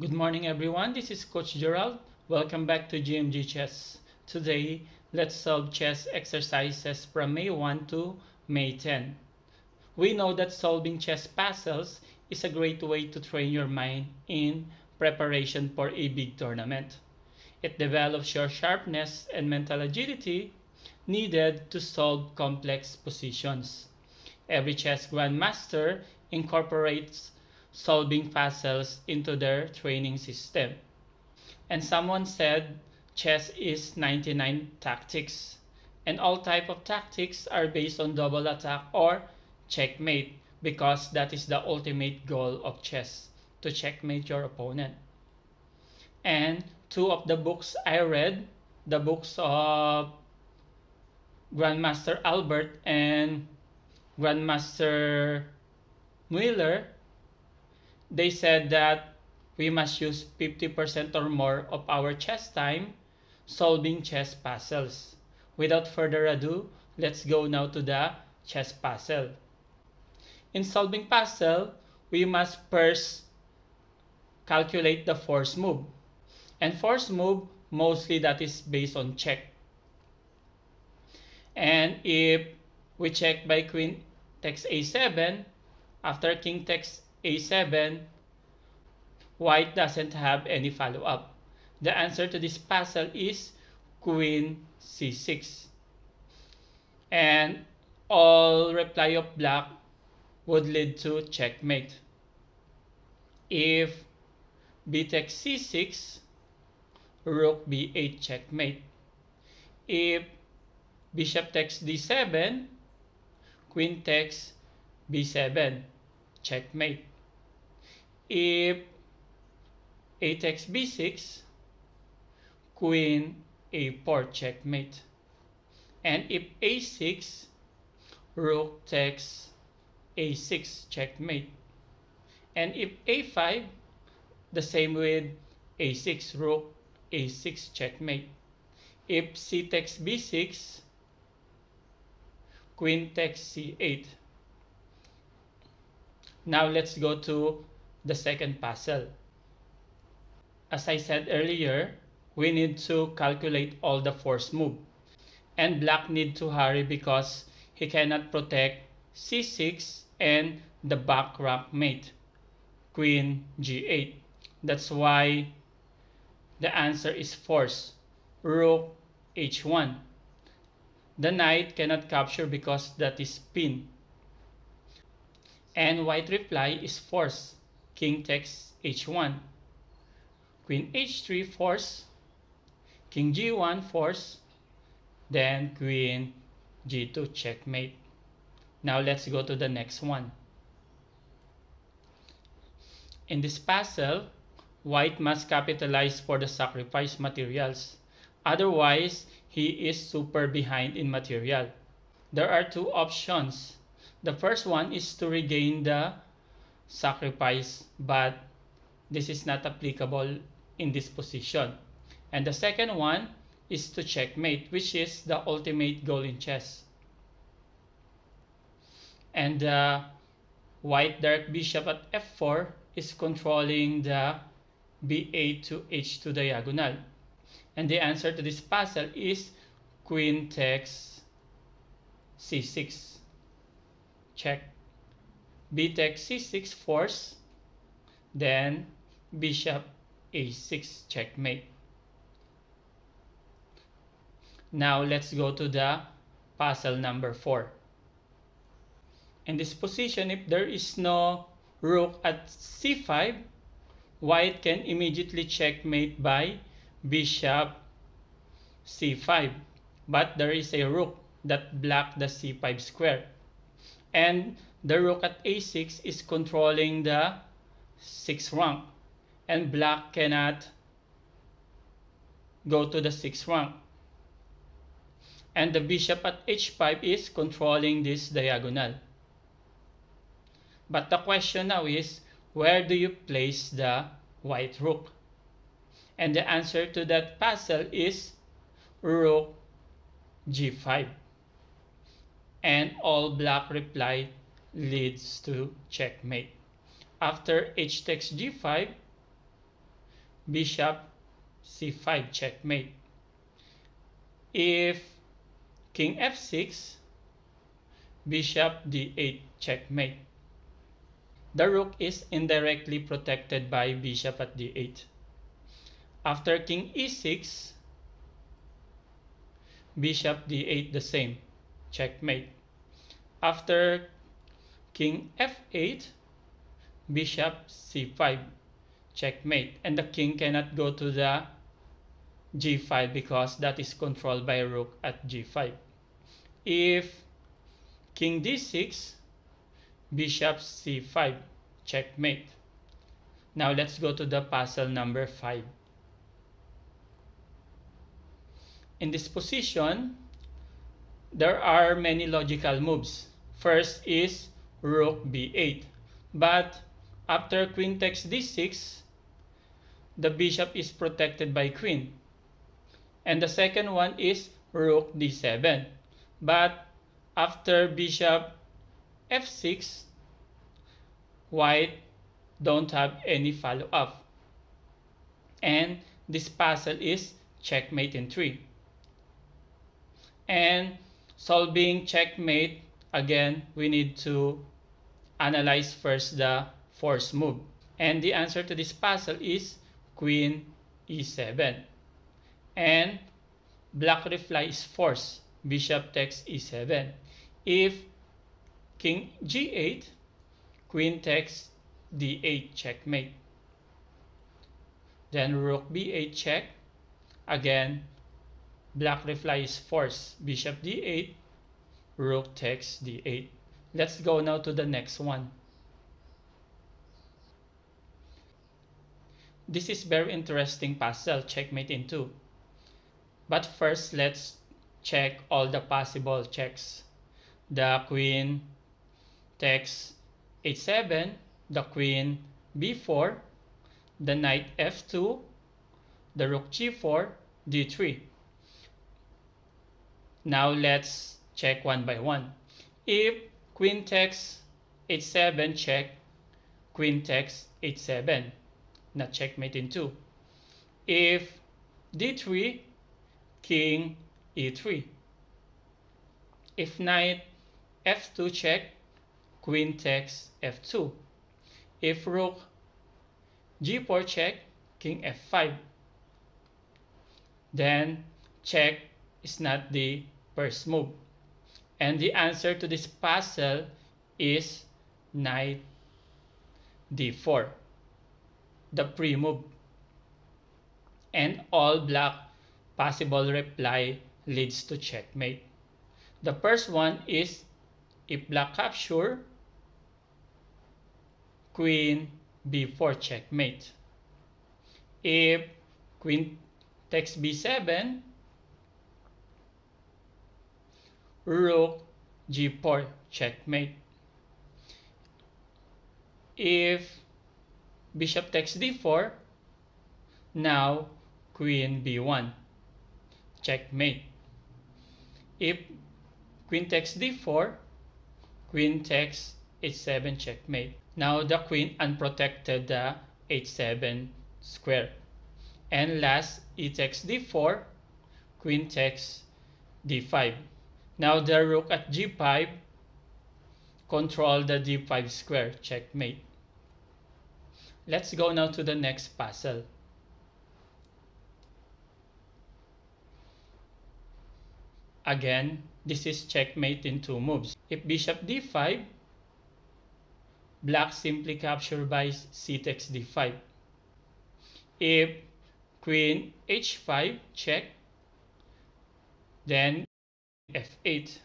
Good morning everyone, this is Coach Gerald. Welcome back to GMG Chess. Today, let's solve chess exercises from May 1 to May 10. We know that solving chess puzzles is a great way to train your mind in preparation for a big tournament. It develops your sharpness and mental agility needed to solve complex positions. Every chess grandmaster incorporates solving puzzles into their training system. And someone said chess is 99 tactics, and all type of tactics are based on double attack or checkmate, because that is the ultimate goal of chess, to checkmate your opponent. And two of the books I read, the books of Grandmaster Albert and Grandmaster Mueller, they said that we must use 50% or more of our chess time solving chess puzzles. Without further ado, let's go now to the chess puzzle. In solving puzzle, we must first calculate the force move. And force move, mostly that is based on check. And if we check by queen takes a7, after king takes a7, white doesn't have any follow-up. The answer to this puzzle is queen c6. And all reply of black would lead to checkmate. If b takes c6, rook b8 checkmate. If bishop takes d7, queen takes b7 checkmate. If a takes b6, queen a4 checkmate. And if a6, rook takes a6 checkmate. And if a5, the same with a6, rook a6 checkmate. If c takes b6, queen takes c8. Now let's go to the second puzzle. As I said earlier, we need to calculate all the force move. And black need to hurry because he cannot protect c6 and the back rank mate, queen g8. That's why the answer is force, rook h1. The knight cannot capture because that is pin. And white reply is force, king takes h1. Queen h3 force, king g1 force, then queen g2 checkmate. Now let's go to the next one. In this puzzle, white must capitalize for the sacrifice materials. Otherwise, he is super behind in material. There are two options. The first one is to regain the sacrifice, but this is not applicable in this position. And the second one is to checkmate, which is the ultimate goal in chess. And the white dark bishop at f4 is controlling the b8 to h2 diagonal. And the answer to this puzzle is queen takes c6 check. B takes c6 force, then bishop a6 checkmate. Now let's go to the puzzle number 4. In this position, if there is no rook at c5, white can immediately checkmate by bishop c5. But there is a rook that blocks the c5 square. And the rook at a6 is controlling the 6th rank. And black cannot go to the 6th rank. And the bishop at h5 is controlling this diagonal. But the question now is, where do you place the white rook? And the answer to that puzzle is rook g5. And all black reply leads to checkmate. After h takes g5, bishop c5 checkmate. If king f6, bishop d8 checkmate. The rook is indirectly protected by bishop at d8. After king e6, bishop d8 the same, checkmate. After king f8, bishop c5, checkmate. And the king cannot go to the g5 because that is controlled by rook at g5. If king d6, bishop c5, checkmate. Now let's go to the puzzle number 5. In this position, there are many logical moves. First is rook b8. But after queen takes d6, the bishop is protected by queen. And the second one is rook d7. But after bishop f6, white don't have any follow-up. And this puzzle is checkmate in 3. And solving checkmate, again, we need to analyze first the force move. And the answer to this puzzle is queen e7. And black reply is force, bishop takes e7. If king g8, queen takes d8 checkmate. Then rook b8 check. Again, black reply is force, bishop d8, rook takes d8. Let's go now to the next one. This is very interesting puzzle, checkmate in 2. But first, let's check all the possible checks. The queen takes h7, the queen b4, the knight f2, the rook g4, d3. Now let's check one by one. If queen takes h7 check, queen takes h7, not checkmate in 2. If d3, king e3. If knight f2 check, queen takes f2. If rook g4 check, king f5. Then check is not the first move. And the answer to this puzzle is knight d4, the pre-move. And all black possible reply leads to checkmate. The first one is if black capture, queen b4 checkmate. If queen takes b7, rook g4 checkmate. If bishop takes d4, now queen b1 checkmate. If queen takes d4, queen takes h7 checkmate. Now the queen unprotected the h7 square. And last, e takes d4, queen takes d5. Now the rook at g5 control the d5 square, checkmate. Let's go now to the next puzzle. Again, this is checkmate in 2 moves. If bishop d5, black simply capture by c takes d5. If queen h5 check, then f8.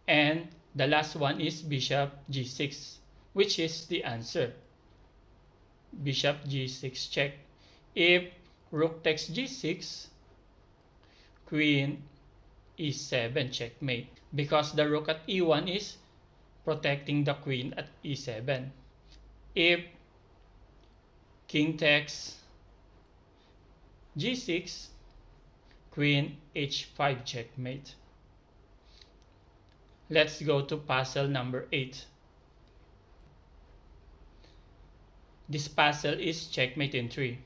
And the last one is bishop g6, which is the answer. Bishop g6 check. If rook takes g6, queen e7 checkmate, because the rook at e1 is protecting the queen at e7. If king takes g6, queen h5 checkmate. Let's go to puzzle number 8. this puzzle is checkmate in 3.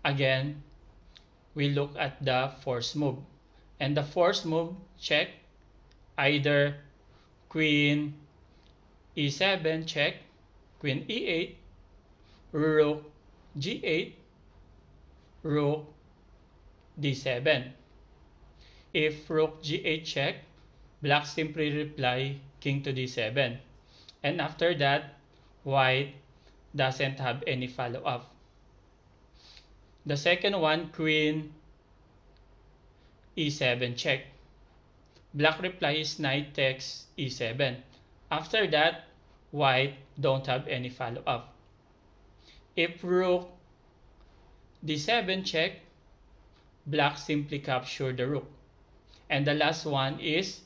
Again, we look at the force move. And the force move, check, either queen e7 check, queen e8, rook g8, rook d7. If rook g8 check, black simply reply king to d7. And after that, white doesn't have any follow-up. The second one, queen e7 check. Black replies knight takes e7. After that, white don't have any follow-up. If rook d7 check, black simply capture the rook. And the last one is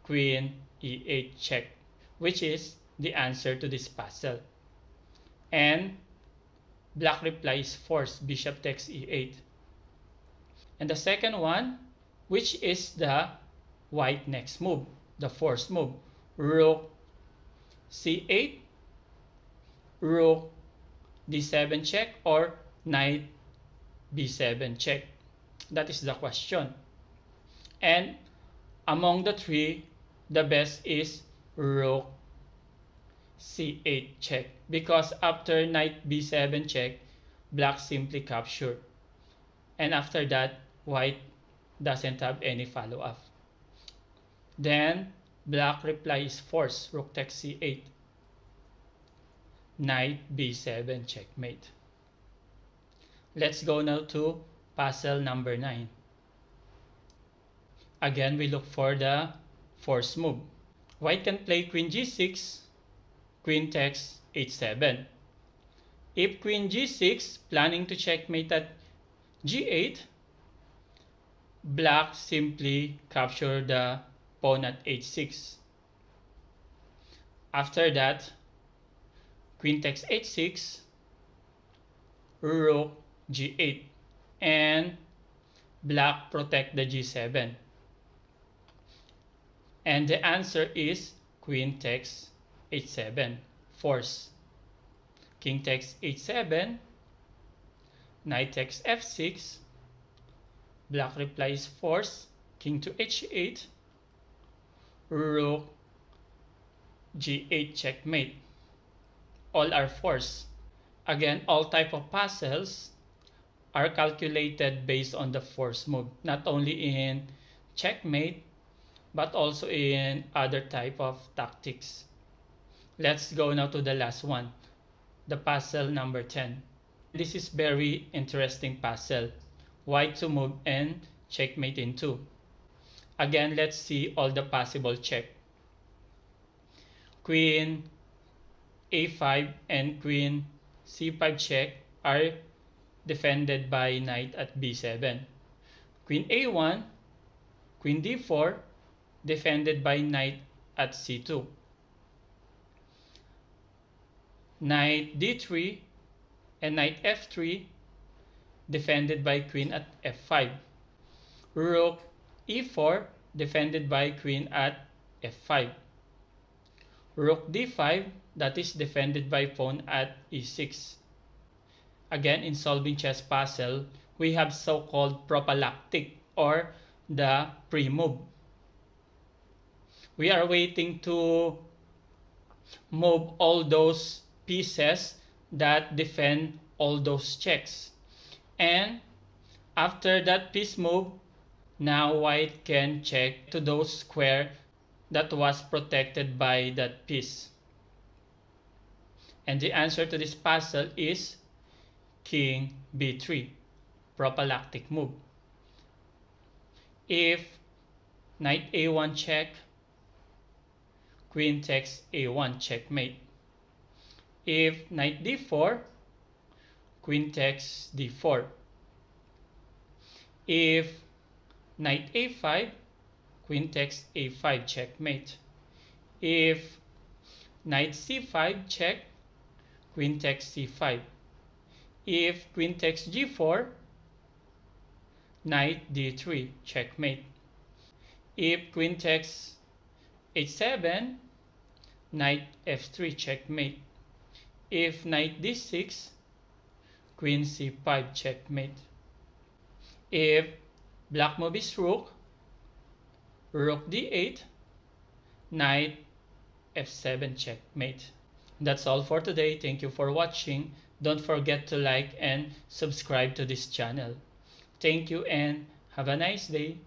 queen e8 check, which is the answer to this puzzle. And black replies force bishop takes e8. And the second one, which is the white next move, the force move, rook c8, rook d7 check, or knight b7 check. That is the question. And among the three, the best is rook c8 check, because after knight b7 check, black simply capture. And after that, white doesn't have any follow-up. Then black replies force, rook takes c8, knight b7 checkmate. Let's go now to puzzle number 9. Again, we look for the force move. White can play queen g6, queen takes h7. If queen g6, planning to checkmate at g8, black simply capture the pawn at h6. After that, queen takes h6, rook g8, and black protect the g7. And the answer is queen takes h7, force. King takes h7, knight takes f6, black replies force, king to h8, rook g8 checkmate. All are force. Again, all type of puzzles are calculated based on the force move, not only in checkmate, but also in other type of tactics. Let's go now to the last one, the puzzle number 10. This is very interesting puzzle. White to move and checkmate in 2. Again, let's see all the possible check. Queen a5 and queen c5 check are defended by knight at b7. Queen a1, queen d4, defended by knight at c2. Knight d3 and knight f3, defended by queen at f5. Rook e4, defended by queen at f5. Rook d5, that is defended by pawn at e6. Again, in solving chess puzzle, we have so-called prophylactic, or the pre-move. We are waiting to move all those pieces that defend all those checks. And after that piece move, now white can check to those square that was protected by that piece. And the answer to this puzzle is king b3, prophylactic move. If knight a1 check, queen takes a1 checkmate. If knight d4, queen takes d4. If knight a5, queen takes a5 checkmate. If knight c5 check, queen takes c5. If queen takes g4, knight d3 checkmate. If queen takes h7, knight f3 checkmate. If knight d6, queen c5 checkmate. If black moves rook, rook d8, knight f7 checkmate. That's all for today. Thank you for watching. Don't forget to like and subscribe to this channel. Thank you and have a nice day.